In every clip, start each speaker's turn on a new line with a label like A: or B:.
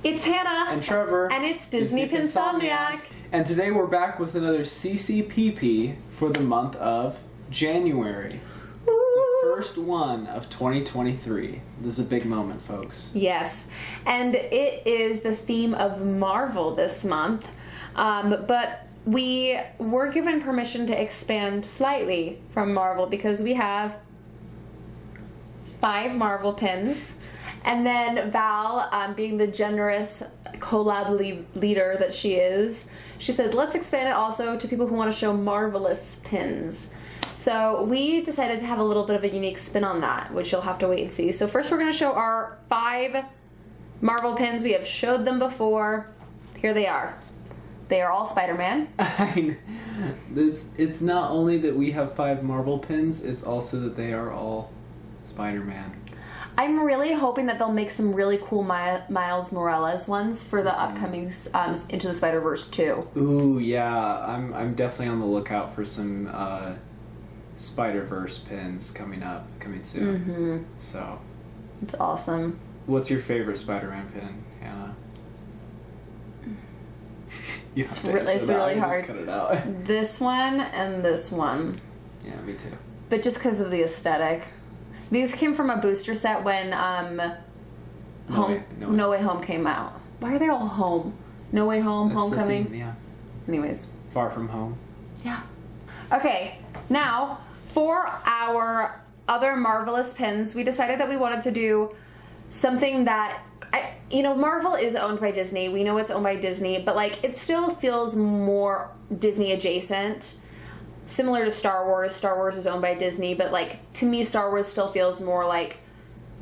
A: It's Hannah.
B: And Trevor.
A: And it's Disney Pinsomniac.
B: And today we're back with another CCPP for the month of January.
A: Woo.
B: The first one of 2023. This is a big moment, folks.
A: Yes. And it is the theme of Marvel this month. But we were given permission to expand slightly from Marvel because we have 5 Marvel pins. And then Val, being the generous collab leader that she is, she said, let's expand it also to people who want to show Marvelous pins. So we decided to have a little bit of a unique spin on that, which you'll have to wait and see. So first we're going to show our 5 Marvel pins. We have showed them before. Here they are. They are all Spider-Man.
B: It's not only that we have 5 Marvel pins, it's also that they are all Spider-Man.
A: I'm really hoping that they'll make some really cool Miles Morales ones for the upcoming Into the Spider-Verse 2.
B: Ooh, yeah. I'm definitely on the lookout for some Spider-Verse pins coming soon.
A: Mm-hmm.
B: So,
A: it's awesome.
B: What's your favorite Spider-Man pin, Hannah?
A: It's really hard.
B: Just cut it out.
A: This one and this one.
B: Yeah, me too.
A: But just because of the aesthetic. These came from a booster set when No Way Home came out. Why are they all home? No Way Home,
B: That's
A: Homecoming?
B: Thing, yeah.
A: Anyways.
B: Far From Home.
A: Yeah. Okay, now for our other Marvelous pins, we decided that we wanted to do something that, Marvel is owned by Disney. We know it's owned by Disney, but it still feels more Disney adjacent. Similar to Star Wars. Star Wars is owned by Disney, but to me Star Wars still feels more like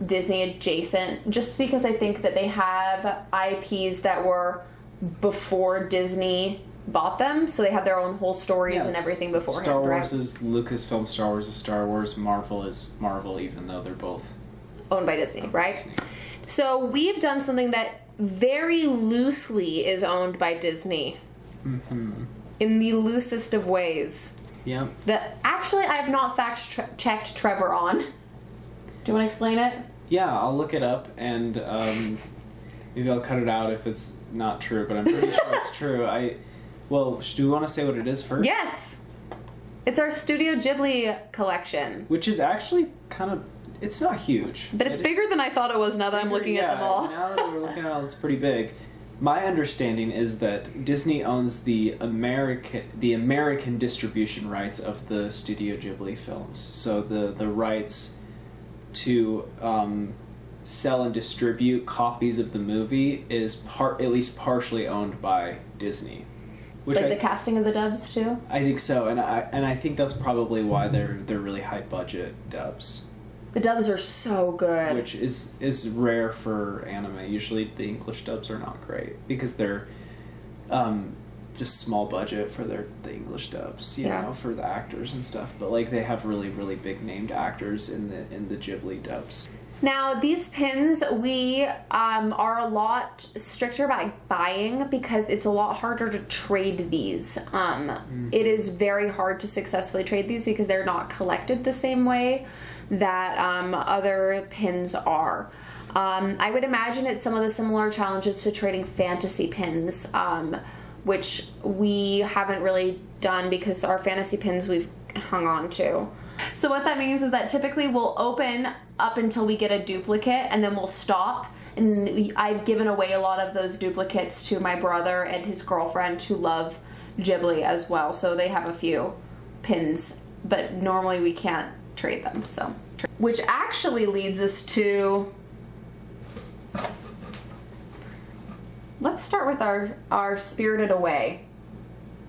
A: Disney adjacent, just because I think that they have IPs that were before Disney bought them, so they have their own whole stories and everything beforehand.
B: Star Wars is Lucasfilm, Star Wars is Star Wars, Marvel is Marvel, even though they're both
A: owned by Disney, right? Disney. So we've done something that very loosely is owned by Disney.
B: Mm-hmm.
A: In the loosest of ways.
B: Yeah.
A: That actually I have not fact-checked Trevor on. Do you want to explain it?
B: Yeah, I'll look it up and maybe I'll cut it out if it's not true, but I'm pretty sure it's true. Do we want to say what it is first?
A: Yes! It's our Studio Ghibli collection.
B: Which is actually it's not huge.
A: But it's bigger than I thought it was now that I'm looking at them all.
B: Now that we're looking at it, it's pretty big. My understanding is that Disney owns the American distribution rights of the Studio Ghibli films. So the rights to sell and distribute copies of the movie is at least partially owned by Disney.
A: The casting of the dubs too?
B: I think so, and I think that's probably why they're really high budget dubs.
A: The dubs are so good.
B: Which is rare for anime. Usually the English dubs are not great because they're just small budget for the English dubs, you know, for the actors and stuff. But they have really, really big named actors in the Ghibli dubs.
A: Now these pins we are a lot stricter about buying because it's a lot harder to trade these. It is very hard to successfully trade these because they're not collected the same way that other pins are. I would imagine it's some of the similar challenges to trading fantasy pins, which we haven't really done because our fantasy pins we've hung on to. So what that means is that typically we'll open up until we get a duplicate and then we'll stop. And I've given away a lot of those duplicates to my brother and his girlfriend who love Ghibli as well. So they have a few pins, but normally we can't trade them. So, which actually leads us to, let's start with our Spirited Away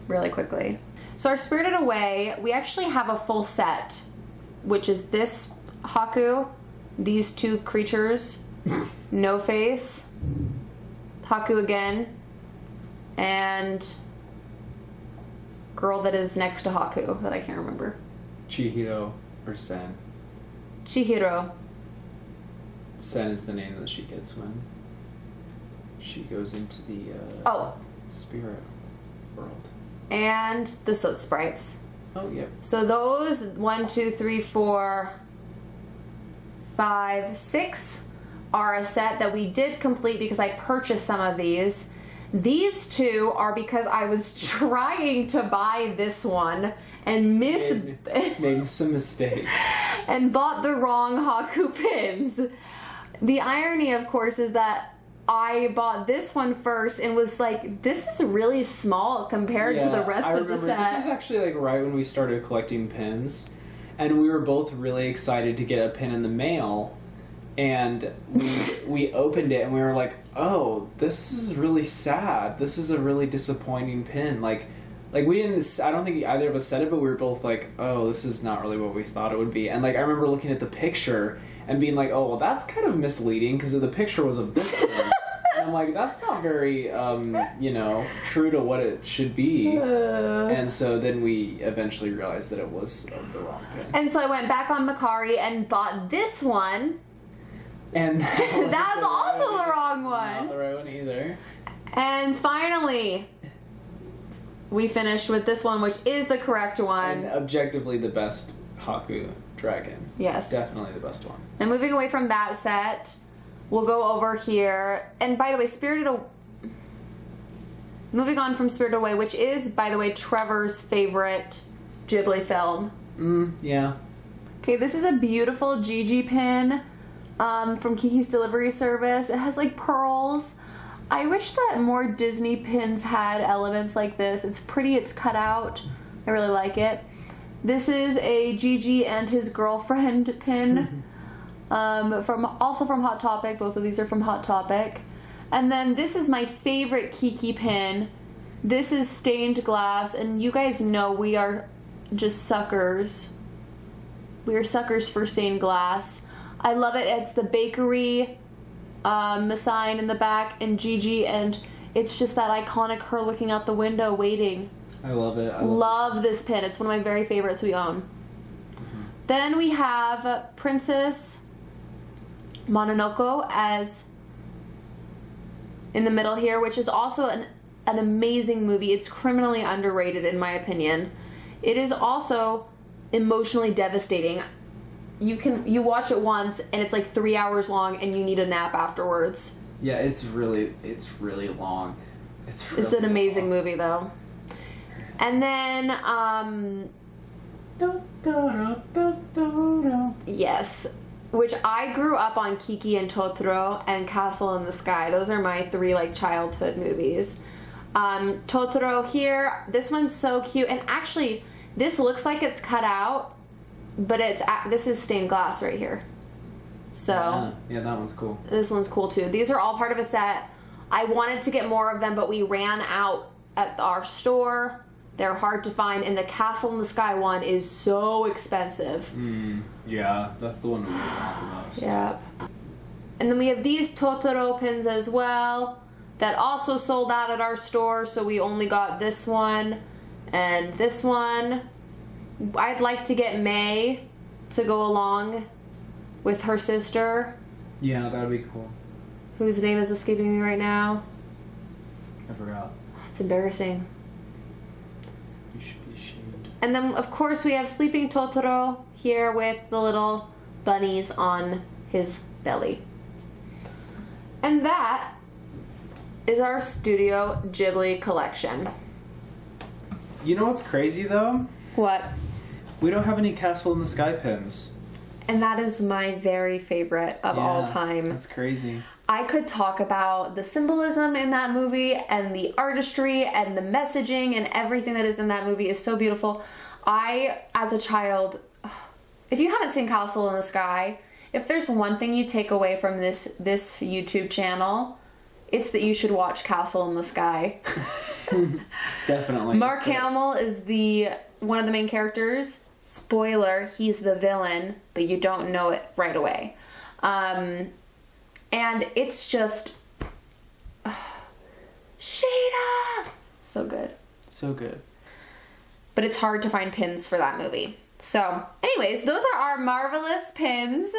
A: really quickly. So our Spirited Away, we actually have a full set, which is this Haku, these 2 creatures, No Face, Haku again, and girl that is next to Haku that I can't remember.
B: Chihiro or Sen.
A: Chihiro.
B: Sen is the name that she gets when she goes into the spirit world.
A: And the Soot Sprites.
B: Oh, yeah.
A: So those 1, 2, 3, 4, 5, 6 are a set that we did complete because I purchased some of these. These two are because I was trying to buy this one and
B: made some mistakes
A: and bought the wrong Haku pins. The irony, of course, is that I bought this one first and was like, this is really small compared to the rest of the set.
B: This is actually like right when we started collecting pins, and we were both really excited to get a pin in the mail, and we opened it and we were like, oh, this is really sad. This is a really disappointing pin. Like we didn't, I don't think either of us said it, but we were both like, oh, this is not really what we thought it would be. And like I remember looking at the picture and being like, oh, well, that's kind of misleading because the picture was of this pin. And I'm like, that's not very, true to what it should be. And so then we eventually realized that it was of the wrong pin.
A: And so I went back on Macari and bought this one.
B: And
A: that was also the wrong one.
B: Not the right one either.
A: And finally, we finished with this one, which is the correct one.
B: And objectively the best Haku dragon.
A: Yes.
B: Definitely the best one.
A: And moving away from that set, we'll go over here. And by the way, moving on from Spirited Away, which is, by the way, Trevor's favorite Ghibli film.
B: Yeah.
A: Okay, this is a beautiful Gigi pin from Kiki's Delivery Service. It has like pearls. I wish that more Disney pins had elements like this. It's pretty, it's cut out. I really like it. This is a Gigi and his girlfriend pin. Also from Hot Topic. Both of these are from Hot Topic. And then this is my favorite Kiki pin. This is stained glass, and you guys know we are just suckers. We are suckers for stained glass. I love it. It's the bakery sign in the back and Gigi, and it's just that iconic her looking out the window waiting.
B: I love it. I
A: love this pin. It's one of my very favorites we own. Mm-hmm. Then we have Princess Mononoke as in the middle here, which is also an amazing movie. It's criminally underrated in my opinion. It is also emotionally devastating. You watch it once and it's like 3 hours long and you need a nap afterwards.
B: Yeah, it's really long.
A: It's an amazing movie though. And then yes, which I grew up on Kiki and Totoro and Castle in the Sky. Those are my three like childhood movies. Totoro here, this one's so cute, and actually this looks like it's cut out, but this is stained glass right here. So
B: yeah, that one's cool.
A: This one's cool too. These are all part of a set. I wanted to get more of them, but we ran out at our store. They're hard to find, and the Castle in the Sky one is so expensive.
B: Yeah, that's the one we want the most.
A: Yep. And then we have these Totoro pins as well that also sold out at our store, so we only got this one and this one. I'd like to get May to go along with her sister.
B: Yeah, that would be cool.
A: Whose name is escaping me right now.
B: I forgot.
A: It's embarrassing.
B: You should be ashamed.
A: And then, of course, we have Sleeping Totoro here with the little bunnies on his belly. And that is our Studio Ghibli collection.
B: You know what's crazy, though?
A: What?
B: We don't have any Castle in the Sky pins.
A: And that is my very favorite of all time.
B: That's crazy.
A: I could talk about the symbolism in that movie and the artistry and the messaging and everything that is in that movie is so beautiful. I, as a child, if you haven't seen Castle in the Sky, if there's one thing you take away from this YouTube channel, it's that you should watch Castle in the Sky.
B: Definitely.
A: Mark Hamill is one of the main characters. Spoiler, he's the villain, but you don't know it right away. And it's just Shada! So good.
B: So good.
A: But it's hard to find pins for that movie. So, anyways, those are our marvelous pins.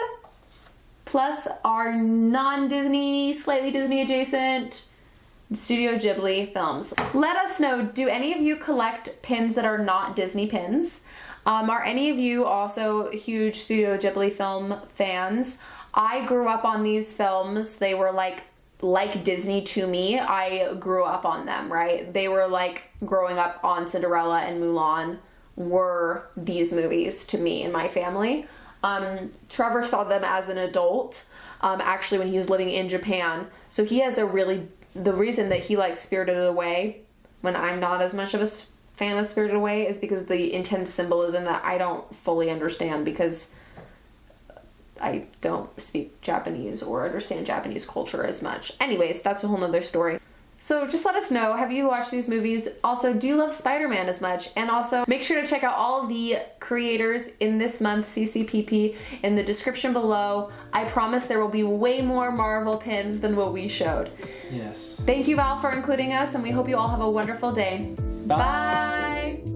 A: Plus our non-Disney, slightly Disney adjacent Studio Ghibli films. Let us know, do any of you collect pins that are not Disney pins? Are any of you also huge Studio Ghibli film fans? I grew up on these films. They were like Disney to me. I grew up on them, right? They were like growing up on Cinderella and Mulan were these movies to me and my family. Trevor saw them as an adult, actually when he was living in Japan. So he has the reason that he likes Spirited Away when I'm not as much of a fan of Spirited Away is because of the intense symbolism that I don't fully understand because I don't speak Japanese or understand Japanese culture as much. Anyways, that's a whole nother story. So just let us know, have you watched these movies? Also, do you love Spider-Man as much? And also, make sure to check out all the creators in this month's CCPP in the description below. I promise there will be way more Marvel pins than what we showed.
B: Yes.
A: Thank you, Val, for including us, and we hope you all have a wonderful day.
B: Bye.
A: Bye.